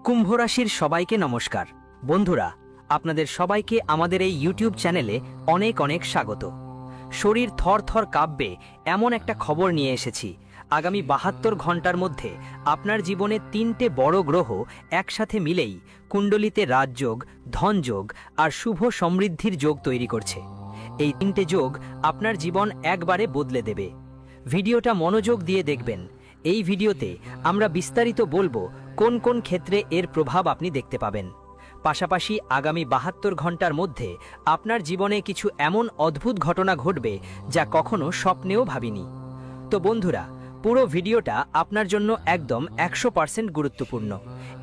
কুম্ভ রাশির সবাইকে নমস্কার। বন্ধুরা, আপনাদের সবাইকে আমাদের এই ইউটিউব চ্যানেলে অনেক অনেক স্বাগত। শরীর থর থর কাঁপবে এমন একটা খবর নিয়ে এসেছি। আগামী ৭২ ঘন্টার মধ্যে আপনার জীবনে ৩টে বড় গ্রহ একসাথে মিলেই কুণ্ডলিতে রাজযোগ, ধনযোগ আর শুভ সমৃদ্ধির যোগ তৈরি করছে। এই ৩টে যোগ আপনার জীবন একবারে বদলে দেবে। ভিডিওটা মনোযোগ দিয়ে দেখবেন। এই ভিডিওতে আমরা বিস্তারিত বলবো কোন কোন ক্ষেত্রে এর প্রভাব আপনি দেখতে পাবেন। পাশাপাশি আগামী ৭২ ঘন্টার মধ্যে আপনার জীবনে কিছু এমন অদ্ভুত ঘটনা ঘটবে যা কখনো স্বপ্নেও ভাবিনি। তো বন্ধুরা, পুরো ভিডিওটা আপনার জন্য একদম ১০০% গুরুত্বপূর্ণ।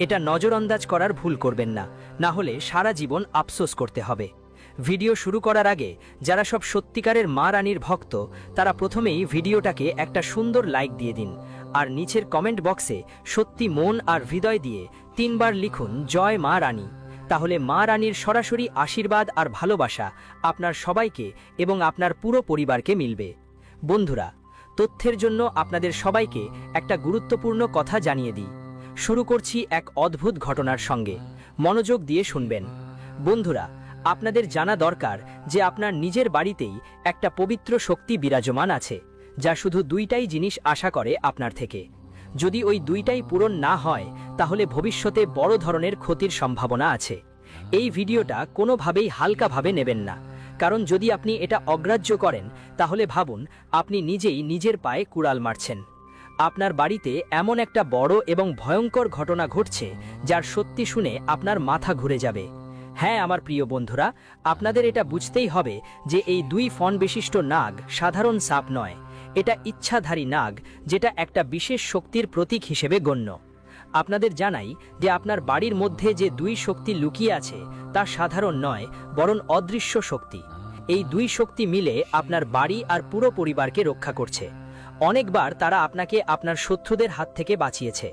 এটা নজরআন্দাজ করার ভুল করবেন না, না হলে সারা জীবন আফসোস করতে হবে। ভিডিও শুরু করার আগে যারা সব সত্যিকারের মা রানীর ভক্ত, তারা প্রথমেই ভিডিওটাকে একটা সুন্দর লাইক দিয়ে দিন, আর নিচের কমেন্ট বক্সে সত্যি মন আর হৃদয় দিয়ে ৩ বার লিখুন জয় মা রানী। তাহলে মা রানীর সরাসরি আশীর্বাদ আর ভালোবাসা আপনার সবাইকে এবং আপনার পুরো পরিবারকে মিলবে। বন্ধুরা, তথ্যের জন্য আপনাদের সবাইকে একটা গুরুত্বপূর্ণ কথা জানিয়ে দিই। শুরু করছি এক অদ্ভুত ঘটনার সঙ্গে। মনোযোগ দিয়ে শুনবেন। বন্ধুরা, আপনাদের জানা দরকার যে আপনার নিজের বাড়িতেই একটা পবিত্র শক্তি বিরাজমান আছে, যা শুধু ২টাই জিনিস আশা করে আপনার থেকে। যদি ওই ২টাই পূরণ না হয়, তাহলে ভবিষ্যতে বড় ধরনের ক্ষতির সম্ভাবনা আছে। এই ভিডিওটা কোনোভাবেই হালকাভাবে নেবেন না, কারণ যদি আপনি এটা অগ্রাহ্য করেন, তাহলে ভাবুন আপনি নিজেই নিজের পায়ে কুড়াল মারছেন। আপনার বাড়িতে এমন একটা বড় এবং ভয়ঙ্কর ঘটনা ঘটছে যার সত্যি শুনে আপনার মাথা ঘুরে যাবে। হ্যাঁ আমার প্রিয় বন্ধুরা, আপনাদের এটা বুঝতেই হবে যে এই ২ ফণ বিশিষ্ট নাগ সাধারণ সাপ নয়। এটা ইচ্ছাধারী নাগ, যেটা একটা বিশেষ শক্তির প্রতীক হিসেবে গণ্য। আপনাদের জানাই যে আপনার বাড়ির মধ্যে যে ২ শক্তি লুকিয়ে আছে তা সাধারণ নয়, বরং অদৃশ্য শক্তি। এই ২ শক্তি মিলে আপনার বাড়ি আর পুরো পরিবারকে রক্ষা করছে। অনেকবার তারা আপনাকে আপনার শত্রুদের হাত থেকে বাঁচিয়েছে,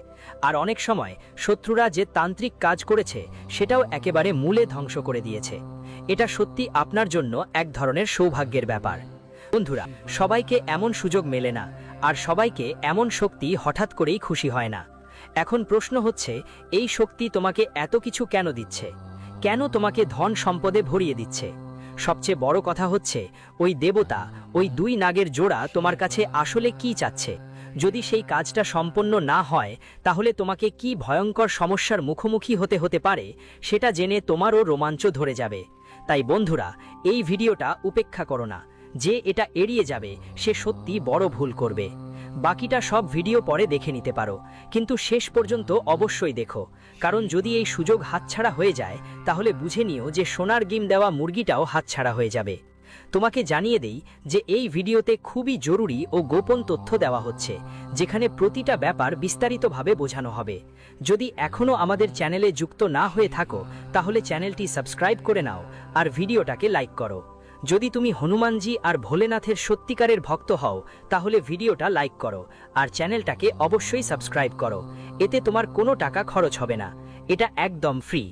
আর অনেক সময় শত্রুরা যে তান্ত্রিক কাজ করেছে সেটাও একেবারে মূলে ধ্বংস করে দিয়েছে। এটা সত্যি আপনার জন্য এক ধরনের সৌভাগ্যের ব্যাপার। বন্ধুরা, সবাইকে এমন সুযোগ মেলে না, আর সবাইকে এমন শক্তি হঠাৎ করেই খুশি হয় না। এখন প্রশ্ন হচ্ছে, এই শক্তি তোমাকে এত কিছু কেন দিচ্ছে? কেন তোমাকে ধন সম্পদে ভরিয়ে দিচ্ছে? সবচেয়ে বড় কথা হচ্ছে, ওই দেবতা, ওই ২ নাগের জোড়া তোমার কাছে আসলে কি চাচ্ছে? যদি সেই কাজটা সম্পন্ন না হয়, তাহলে তোমাকে কি ভয়ঙ্কর সমস্যার মুখোমুখি হতে পারে সেটা জেনে তোমারও রোমাঞ্চ ধরে যাবে। তাই বন্ধুরা, এই ভিডিওটা উপেক্ষা করো না। যে এটা এড়িয়ে যাবে সে সত্যি বড় ভুল করবে। বাকিটা সব ভিডিও পরে দেখে নিতে পারো, কিন্তু শেষ পর্যন্ত অবশ্যই দেখো, কারণ যদি এই সুযোগ হাতছাড়া হয়ে যায়, তাহলে বুঝে নিও যে সোনার ডিম দেওয়া মুরগিটাও হাতছাড়া হয়ে যাবে। তোমাকে জানিয়ে দেই যে এই ভিডিওতে খুবই জরুরি ও গোপন তথ্য দেওয়া হচ্ছে, যেখানে প্রতিটা ব্যাপার বিস্তারিতভাবে বোঝানো হবে। যদি এখনও আমাদের চ্যানেলে যুক্ত না হয়ে থাকো, তাহলে চ্যানেলটি সাবস্ক্রাইব করে নাও আর ভিডিওটাকে লাইক করো। যদি তুমি হনুমানজি আর ভোলেনাথের সত্যিকারের ভক্ত হও, তাহলে ভিডিওটা লাইক করো আর চ্যানেলটাকে অবশ্যই সাবস্ক্রাইব করো। এতে তোমার কোনো টাকা খরচ হবে না, এটা একদম ফ্রি,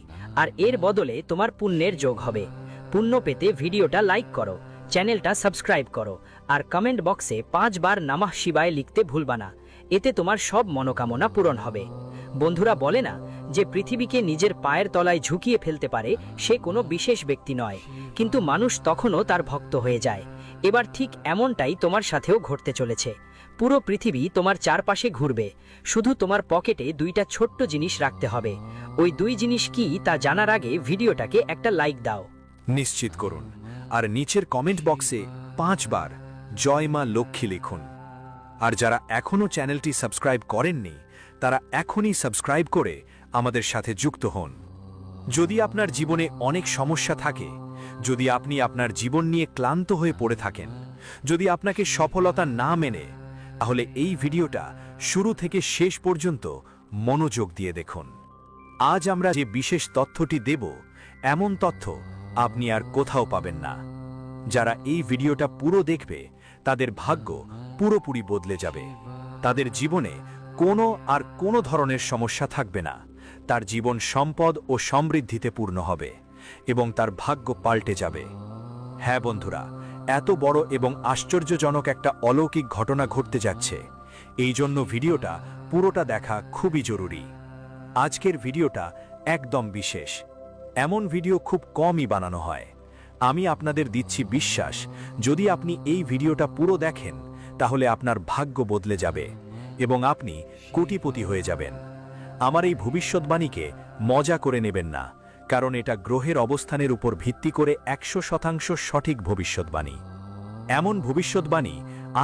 আর এর বদলে তোমার পুণ্যের যোগ হবে। পুণ্য পেতে ভিডিওটা লাইক করো, চ্যানেলটা সাবস্ক্রাইব করো, আর কমেন্ট বক্সে ৫ বার নমঃ শিবায় লিখতে ভুলবা না। এতে তোমার সব মনোকামনা পূরণ হবে। বন্ধুরা, বলে না যে পৃথিবীকে নিজের পায়ের তলায় ঝুঁকিয়ে ফেলতে পারে সে কোনো বিশেষ ব্যক্তি নয়, কিন্তু মানুষ তখনও তার ভক্ত হয়ে যায়। এবার ঠিক এমনটাই তোমার সাথেও ঘটতে চলেছে। পুরো পৃথিবী তোমার চারপাশে ঘুরবে, শুধু তোমার পকেটে ২টা ছোট্ট জিনিস রাখতে হবে। ওই ২ জিনিস কি তা জানার আগে ভিডিওটাকে একটা লাইক দাও। নিশ্চিত করুন, আর নিচের কমেন্ট বক্সে ৫ বার জয় মা লক্ষ্মী লিখুন। আর যারা এখনও চ্যানেলটি সাবস্ক্রাইব করেননি, তারা এখনই সাবস্ক্রাইব করে আমাদের সাথে যুক্ত হন। যদি আপনার জীবনে অনেক সমস্যা থাকে, যদি আপনি আপনার জীবন নিয়ে ক্লান্ত হয়ে পড়ে থাকেন, যদি আপনাকে সফলতা না মেনে, তাহলে এই ভিডিওটা শুরু থেকে শেষ পর্যন্ত মনোযোগ দিয়ে দেখুন। আজ আমরা যে বিশেষ তথ্যটি দেব, এমন তথ্য আপনি আর কোথাও পাবেন না। যারা এই ভিডিওটা পুরো দেখবে, তাদের ভাগ্য পুরোপুরি বদলে যাবে। তাদের জীবনে কোনো ধরনের সমস্যা থাকবে না। তার জীবন সম্পদ ও সমৃদ্ধিতে পূর্ণ হবে এবং তার ভাগ্য পাল্টে যাবে। হ্যাঁ বন্ধুরা, এত বড় এবং আশ্চর্যজনক একটা অলৌকিক ঘটনা ঘটতে যাচ্ছে। এই জন্য ভিডিওটা পুরোটা দেখা খুবই জরুরি। আজকের ভিডিওটা একদম বিশেষ। এমন ভিডিও খুব কমই বানানো হয়। আমি আপনাদের দিচ্ছি বিশ্বাস, যদি আপনি এই ভিডিওটা পুরো দেখেন তাহলে আপনার ভাগ্য বদলে যাবে এবং আপনি কোটিপতি হয়ে যাবেন। আমার এই ভবিষ্যৎবাণীকে মজা করে নেবেন না, কারণ এটা গ্রহের অবস্থানের উপর ভিত্তি করে 100% সঠিক ভবিষ্যৎবাণী। এমন ভবিষ্যৎবাণী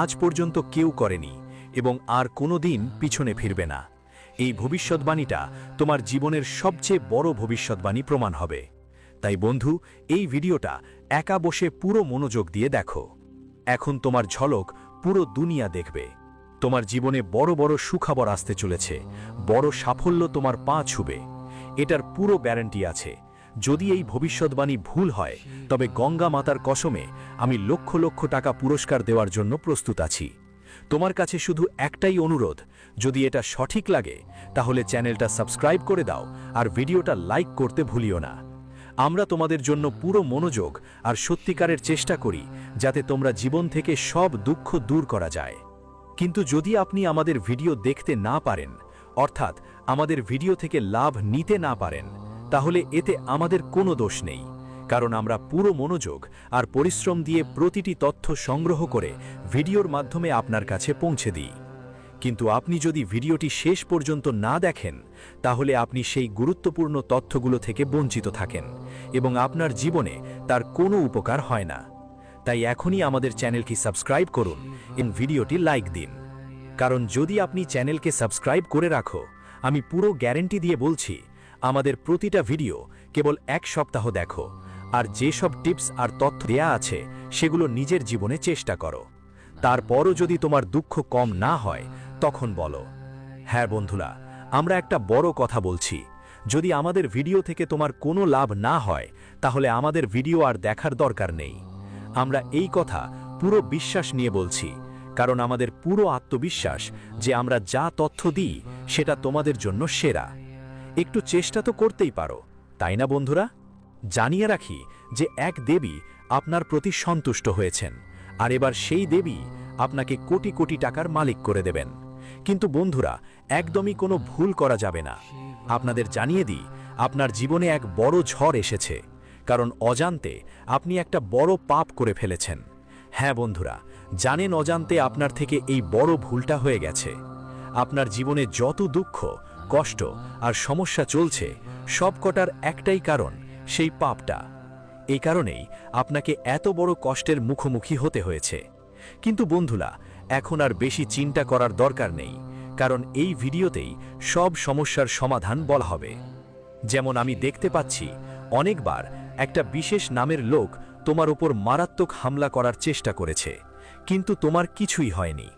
আজ পর্যন্ত কেউ করেনি এবং আর কোনো দিন পিছনে ফিরবে না। এই ভবিষ্যৎবাণীটা তোমার জীবনের সবচেয়ে বড় ভবিষ্যৎবাণী প্রমাণ হবে। তাই বন্ধু, এই ভিডিওটা একা বসে পুরো মনোযোগ দিয়ে দেখো। এখন তোমার ঝলক পুরো দুনিয়া দেখবে। তোমার জীবনে বড় বড় সুখবর আসতে চলেছে, বড় সাফল্য তোমার পা ছুবে, এটার পুরো গ্যারান্টি আছে। যদি এই ভবিষ্যৎবাণী ভুল হয় তবে গঙ্গা মাতার কসমে আমি লক্ষ লক্ষ টাকা পুরস্কার দেওয়ার জন্য প্রস্তুত আছি। তোমার কাছে শুধু একটাই অনুরোধ, যদি এটা সঠিক লাগে তাহলে চ্যানেলটা সাবস্ক্রাইব করে দাও আর ভিডিওটা লাইক করতে ভুলিও না। আমরা তোমাদের জন্য পুরো মনোযোগ আর সত্যিকারের চেষ্টা করি যাতে তোমরা জীবন থেকে সব দুঃখ দূর করা যায়। কিন্তু যদি আপনি আমাদের ভিডিও দেখতে না পারেন, অর্থাৎ আমাদের ভিডিও থেকে লাভ নিতে না পারেন, তাহলে এতে আমাদের কোনো দোষ নেই, কারণ আমরা পুরো মনোযোগ আর পরিশ্রম দিয়ে প্রতিটি তথ্য সংগ্রহ করে ভিডিওর মাধ্যমে আপনার কাছে পৌঁছে দিই। কিন্তু আপনি যদি ভিডিওটি শেষ পর্যন্ত না দেখেন তাহলে আপনি সেই গুরুত্বপূর্ণ তথ্যগুলো থেকে বঞ্চিত থাকেন এবং আপনার জীবনে তার কোনো উপকার হয় না। তাই এখনই আমাদের চ্যানেলকে সাবস্ক্রাইব করুন এবং ভিডিওটি লাইক দিন, কারণ যদি আপনি চ্যানেলকে সাবস্ক্রাইব করে রাখো, আমি পুরো গ্যারান্টি দিয়ে বলছি আমাদের প্রতিটা ভিডিও কেবল 1 সপ্তাহ দেখো আর যেসব টিপস আর তথ্য দেয়া আছে সেগুলো নিজের জীবনে চেষ্টা করো। তারপরও যদি তোমার দুঃখ কম না হয় তখন বলো। হ্যাঁ বন্ধুরা, আমরা একটা বড় কথা বলছি, যদি আমাদের ভিডিও থেকে তোমার কোনো লাভ না হয় তাহলে আমাদের ভিডিও আর দেখার দরকার নেই। আমরা এই কথা পুরো বিশ্বাস নিয়ে বলছি, কারণ আমাদের পুরো আত্মবিশ্বাস যে আমরা যা তথ্য দিই সেটা তোমাদের জন্য সেরা। একটু চেষ্টা তো করতেই পারো, তাই না বন্ধুরা? জানিয়ে রাখি যে এক দেবী আপনার প্রতি সন্তুষ্ট হয়েছেন, আর এবার সেই দেবী আপনাকে কোটি কোটি টাকার মালিক করে দেবেন। কিন্তু বন্ধুরা, একদমই কোনো ভুল করা যাবে না। আপনাদের জানিয়ে দিই, আপনার জীবনে এক বড় ঝড় এসেছে, কারণ অজান্তে আপনি একটা বড় পাপ করে ফেলেছেন। হ্যাঁ বন্ধুরা, জানেন অজান্তে আপনার থেকে এই বড় ভুলটা হয়ে গেছে। আপনার জীবনে যত দুঃখ, কষ্ট আর সমস্যা চলছে সবকটার একটাই কারণ, সেই পাপটা। এই কারণেই আপনাকে এত বড় কষ্টের মুখোমুখি হতে হয়েছে। কিন্তু বন্ধুরা, এখন আর বেশি চিন্তা করার দরকার নেই, কারণ এই ভিডিওতেই সব সমস্যার সমাধান বলা হবে। যেমন আমি দেখতে পাচ্ছি অনেকবার একটা বিশেষ নামের লোক তোমার উপর মারাত্মক হামলা করার চেষ্টা করেছে, কিন্তু তোমার কিছুই হয়নি,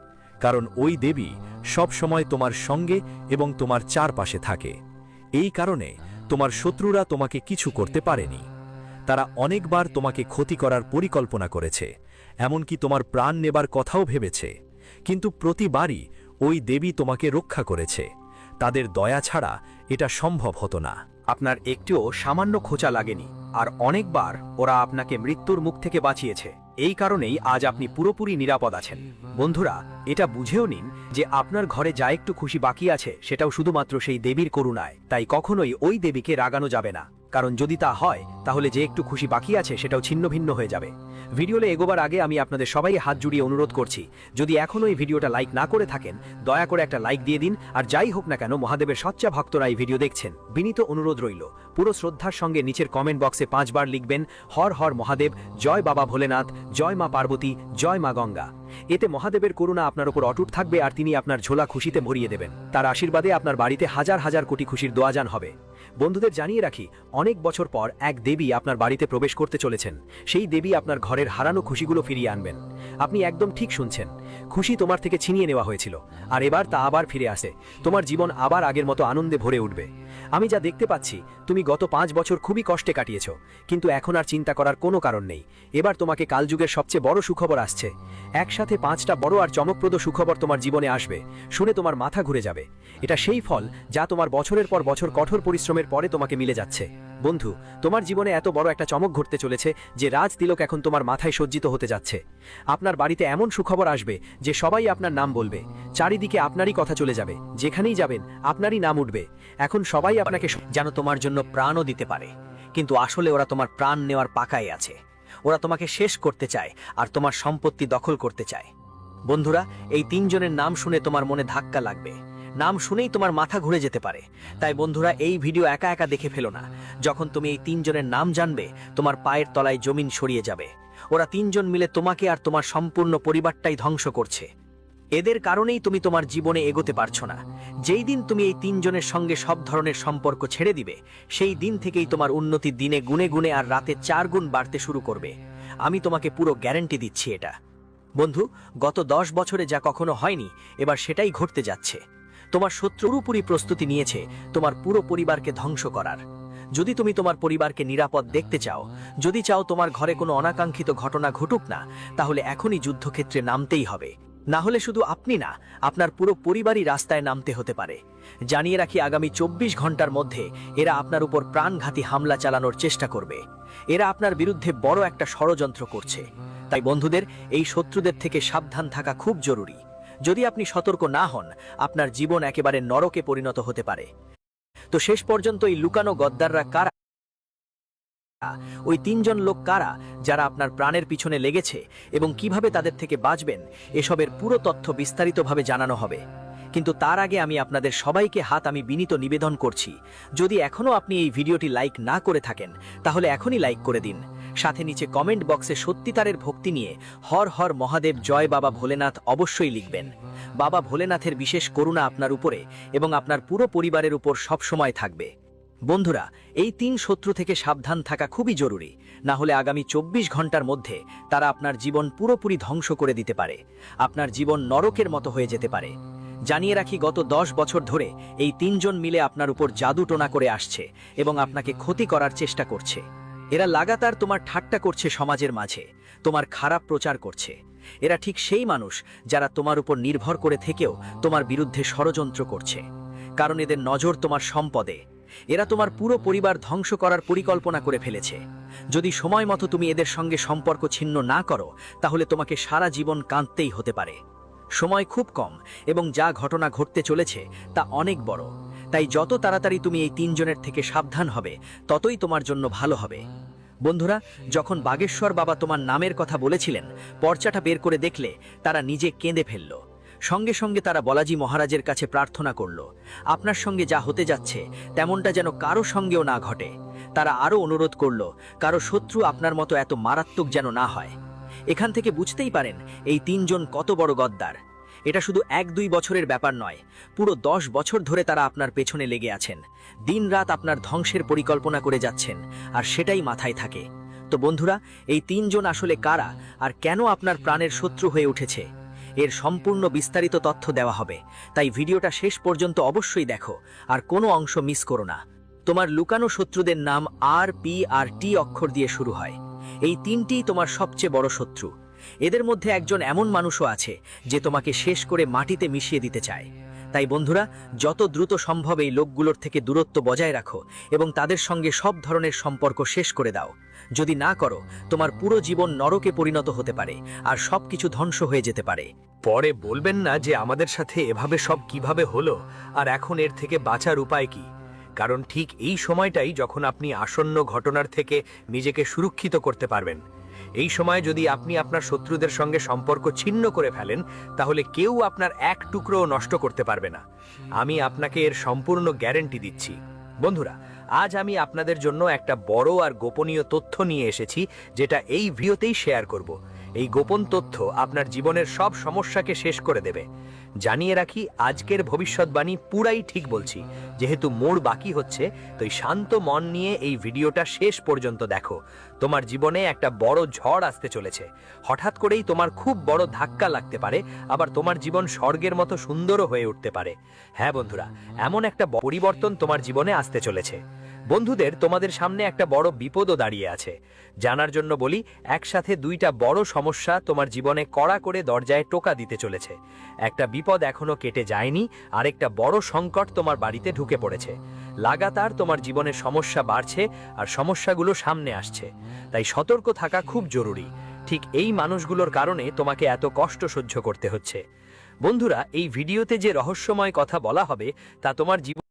কারণ ওই দেবী সব সময় তোমার সঙ্গে এবং তোমার চারপাশে থাকে। এই কারণে তোমার শত্রুরা তোমাকে কিছু করতে পারেনি। তারা অনেকবার তোমাকে ক্ষতি করার পরিকল্পনা করেছে, এমনকি তোমার প্রাণ নেবার কথাও ভেবেছে, কিন্তু প্রতিবারই ওই দেবী তোমাকে রক্ষা করেছে। তাদের দয়া ছাড়া এটা সম্ভব হতো না। আপনার একটিও সামান্য খোঁচা লাগেনি, আর অনেকবার ওরা আপনাকে মৃত্যুর মুখ থেকে বাঁচিয়েছে। এই কারণেই আজ আপনি পুরোপুরি নিরাপদ আছেন। বন্ধুরা, এটা বুঝেও নিন যে আপনার ঘরে যা একটু খুশি বাকি আছে সেটাও শুধুমাত্র সেই দেবীর করুণায়। তাই কখনোই ওই দেবীকে রাগানো যাবে না, কারণ যদি তা হয় তাহলে যে একটু খুশি বাকি আছে সেটাও ছিন্নভিন্ন হয়ে যাবে। ভিডিওতে এগোবার আগে আমি আপনাদের সবাই হাত জুড়িয়ে অনুরোধ করছি, যদি এখনও এই ভিডিওটা লাইক না করে থাকেন দয়া করে একটা লাইক দিয়ে দিন। আর যাই হোক না কেন, মহাদেবের সচ্চা ভক্তরা এই ভিডিও দেখছেন, বিনীত অনুরোধ রইল পুরো শ্রদ্ধার সঙ্গে নিচের কমেন্ট বক্সে 5 বার লিখবেন হর হর মহাদেব, জয় বাবা ভোলেনাথ, জয় মা পার্বতী, জয় মা গঙ্গা। এতে মহাদেবের করুণা আপনার উপর অটুট থাকবে আর তিনি আপনার ঝোলা খুশিতে ভরিয়ে দেবেন। তার আশীর্বাদে আপনার বাড়িতে হাজার হাজার কোটি খুশির দোয়াজান হবে। বন্ধুদের জানিয়ে রাখি, অনেক বছর পর এক দেবী আপনার বাড়িতে প্রবেশ করতে চলেছেন। সেই দেবী আপনার ঘরের হারানো খুশিগুলো ফিরিয়ে আনবেন। আপনি একদম ঠিক শুনছেন, খুশি তোমার থেকে ছিনিয়ে নেওয়া হয়েছিল, আর এবার তা আবার ফিরে আসে। তোমার জীবন আবার আগের মতো আনন্দে ভরে উঠবে। আমি যা দেখতে পাচ্ছি, তুমি গত 5 বছর খুবই কষ্টে কাটিয়েছ, কিন্তু এখন আর চিন্তা করার কোনো কারণ নেই। এবার তোমাকে কালযুগের সবচেয়ে বড় সুখবর আসছে। একসাথে 5টা বড় আর চমকপ্রদ সুখবর তোমার জীবনে আসবে। শুনে তোমার মাথা ঘুরে যাবে। এটা সেই ফল যা তোমার বছরের পর বছর কঠোর পরিশ্রমের পরে তোমাকে মিলে যাচ্ছে। বন্ধু, তোমার জীবনে এত বড় একটা চমক ঘটতে চলেছে যে রাজ তিলক এখন তোমার মাথায় সজ্জিত হতে যাচ্ছে। আপনার বাড়িতে এমন সুখবর আসবে যে সবাই আপনার নাম বলবে, চারিদিকে আপনারই কথা চলে যাবে, যেখানেই যাবেন আপনারই নাম উঠবে। এখন সবাই আপনাকে যেন তোমার জন্য প্রাণও দিতে পারে, কিন্তু আসলে ওরা তোমার প্রাণ নেওয়ার পাকায় আছে। ওরা তোমাকে শেষ করতে চায় আর তোমার সম্পত্তি দখল করতে চায়। বন্ধুরা, এই তিনজনের নাম শুনে তোমার মনে ধাক্কা লাগবে, নাম শুনেই তোমার মাথা ঘুরে যেতে পারে। তাই বন্ধুরা, এই ভিডিও একা একা দেখে ফেলো না। যখন তুমি এই তিনজনের নাম জানবে, তোমার পায়ের তলায় জমিন সরিয়ে যাবে। ওরা তিনজন মিলে তোমাকে আর তোমার সম্পূর্ণ পরিবারটাই ধ্বংস করছে। এদের কারণেই তুমি তোমার জীবনে এগোতে পারছো না। যেই দিন তুমি এই তিনজনের সঙ্গে সব ধরনের সম্পর্ক ছেড়ে দিবে, সেই দিন থেকেই তোমার উন্নতি দিনে গুণে গুণে আর রাতে 4 গুণ বাড়তে শুরু করবে। আমি তোমাকে পুরো গ্যারান্টি দিচ্ছি এটা। বন্ধু, গত 10 বছরে যা কখনো হয়নি, এবার সেটাই ঘটতে যাচ্ছে। তোমার শত্রু পুরোপুরি প্রস্তুতি নিয়েছে তোমার পুরো পরিবারকে ধ্বংস করার। যদি তুমি তোমার পরিবারকে নিরাপদ দেখতে চাও, যদি চাও তোমার ঘরে কোনো অনাকাঙ্ক্ষিত ঘটনা ঘটুক না, তাহলে এখনই যুদ্ধক্ষেত্রে নামতেই হবে। না হলে শুধু আপনি না, আপনার পুরো পরিবারই রাস্তায় নামতে হতে পারে। জানিয়ে রাখি, আগামী 24 ঘন্টার মধ্যে এরা আপনার উপর প্রাণঘাতী হামলা চালানোর চেষ্টা করবে। এরা আপনার বিরুদ্ধে বড় একটা ষড়যন্ত্র করছে। তাই বন্ধুদের, এই শত্রুদের থেকে সাবধান থাকা খুব জরুরি। যদি আপনি সতর্ক না হন, আপনার জীবন একেবারে নরকে পরিণত হতে পারে। তো শেষ পর্যন্ত এই লুকানো গদ্দাররা কারা? ওই তিনজন লোক কারা যারা আপনার প্রাণের পিছনে লেগেছে এবং কিভাবে তাদের থেকে বাঁচবেন, এসবের পুরো তথ্য বিস্তারিতভাবে জানানো হবে। কিন্তু তার আগে আমি আপনাদের সবাইকে আমি বিনীত নিবেদন করছি, যদি এখনো আপনি এই ভিডিওটি লাইক না করে থাকেন, তাহলে এখনই লাইক করে দিন। সাথে নিচে কমেন্ট বক্সে সত্যিকারের ভক্তি নিয়ে হর হর মহাদেব জয় বাবা ভোলেনাথ অবশ্যই লিখবেন। বাবা ভোলেনাথের বিশেষ করুণা আপনার উপরে এবং আপনার পুরো পরিবারের উপর সবসময় থাকবে। বন্ধুরা, এই 3 শত্রু থেকে সাবধান থাকা খুবই জরুরি। না হলে আগামী 24 ঘন্টার মধ্যে তারা আপনার জীবন পুরোপুরি ধ্বংস করে দিতে পারে। আপনার জীবন নরকের মতো হয়ে যেতে পারে। জানিয়ে রাখি, গত 10 বছর ধরে এই 3 জন মিলে আপনার উপর জাদু টোনা করে আসছে এবং আপনাকে ক্ষতি করার চেষ্টা করছে। এরা লাগাতার তোমার ঠাট্টা করছে, সমাজের মাঝে তোমার খারাপ প্রচার করছে। এরা ঠিক সেই মানুষ যারা তোমার উপর নির্ভর করে থেকেও তোমার বিরুদ্ধে ষড়যন্ত্র করছে, কারণ এদের নজর তোমার সম্পদে। এরা তোমার পুরো পরিবার ধ্বংস করার পরিকল্পনা করে ফেলেছে। যদি সময় মতো তুমি এদের সঙ্গে সম্পর্ক ছিন্ন না করো, তাহলে তোমাকে সারা জীবন কাঁদতেই হতে পারে। সময় খুব কম এবং যা ঘটনা ঘটতে চলেছে তা অনেক বড়। তাই যত তাড়াতাড়ি তুমি এই 3 জনের থেকে সাবধান হবে, ততই তোমার জন্য ভালো হবে। বন্ধুরা, যখন বাগেশ্বর বাবা তোমার নামের কথা বলেছিলেন, পর্চাটা বের করে দেখলে তারা নিজে কেঁদে ফেলল। সঙ্গে সঙ্গে তারা বালাজি মহারাজের কাছে প্রার্থনা করল, আপনার সঙ্গে যা হতে যাচ্ছে তেমনটা যেন কারো সঙ্গেও না ঘটে। তারা আরও অনুরোধ করল, কারো শত্রু আপনার মতো এত মারাত্মক যেন না হয়। এখান থেকে বুঝতেই পারেন এই 3 জন কত বড় গদ্দার। এটা শুধু 1-2 বছরের ব্যাপার নয়, পুরো 10 বছর ধরে তারা আপনার পেছনে লেগে আছেন। দিনরাত আপনার ধ্বংসের পরিকল্পনা করে যাচ্ছেন, আর সেটাই মাথায় থাকে। তো বন্ধুরা, এই 3 জন আসলে কারা আর কেন আপনার প্রাণের শত্রু হয়ে উঠেছে, এর সম্পূর্ণ বিস্তারিত তথ্য দেওয়া হবে। তাই ভিডিওটা শেষ পর্যন্ত অবশ্যই দেখো আর কোনো অংশ মিস করো না। তোমার লুকানো শত্রুদের নাম RP আর T অক্ষর দিয়ে শুরু হয়। এই 3টিই তোমার সবচেয়ে বড় শত্রু। এদের মধ্যে একজন এমন মানুষও আছে যে তোমাকে শেষ করে মাটিতে মিশিয়ে দিতে চায়। তাই বন্ধুরা, যত দ্রুত সম্ভব এই লোকগুলোর থেকে দূরত্ব বজায় রাখো এবং তাদের সঙ্গে সব ধরনের সম্পর্ক শেষ করে দাও। যদি না করো, তোমার পুরো জীবন নরকে পরিণত হতে পারে আর সবকিছু ধ্বংস হয়ে যেতে পারে। পরে বলবেন না যে আমাদের সাথে এভাবে সব কিভাবে হলো আর এখন এর থেকে বাঁচার উপায় কি। কারণ ঠিক এই সময়টাই যখন আপনি আসন্ন ঘটনার থেকে নিজেকে সুরক্ষিত করতে পারবেন। এই সময় যদি আপনি আপনার শত্রুদের সঙ্গে সম্পর্ক ছিন্ন করে ফেলেন, তাহলে কেউ আপনার এক টুকরোও নষ্ট করতে পারবে না। আমি আপনাকে এর সম্পূর্ণ গ্যারান্টি দিচ্ছি। বন্ধুরা, আজ আমি আপনাদের জন্য একটা বড় আর গোপনীয় তথ্য নিয়ে এসেছি, যেটা এই ভিডিওতেই শেয়ার করব। এই গোপন তথ্য আপনার জীবনের সব সমস্যাকে শেষ করে দেবে। জানিয়ে রাখি, আজকের ভবিষ্যৎবাণী পুরাই ঠিক বলছি। যেহেতু মোড় বাকি হচ্ছে, তাই শান্ত মন নিয়ে এই ভিডিওটা শেষ পর্যন্ত দেখো। তোমার জীবনে একটা বড় ঝড় আসতে চলেছে। হঠাৎ করেই তোমার খুব বড় ধাক্কা লাগতে পারে, আবার তোমার জীবন স্বর্গের মতো সুন্দরও হয়ে উঠতে পারে। হ্যাঁ বন্ধুরা, এমন একটা পরিবর্তন তোমার জীবনে আসতে চলেছে। বন্ধুদের, তোমাদের সামনে একটা বড় বিপদও দাঁড়িয়ে আছে। জানার জন্য বলি, একসাথে 2টা বড় সমস্যা তোমার জীবনে কড়া করে দরজায় টোকা দিতে চলেছে। একটা বিপদ এখনো কেটে যায়নি, আর একটা বড় সংকট তোমার বাড়িতে ঢুকে পড়েছে। লাগাতার তোমার জীবনে সমস্যা বাড়ছে আর সমস্যাগুলো সামনে আসছে, তাই সতর্ক থাকা খুব জরুরি। ঠিক এই মানুষগুলোর কারণে তোমাকে এত কষ্ট সহ্য করতে হচ্ছে। বন্ধুরা, এই ভিডিওতে যে রহস্যময় কথা বলা হবে তা তোমার জীবন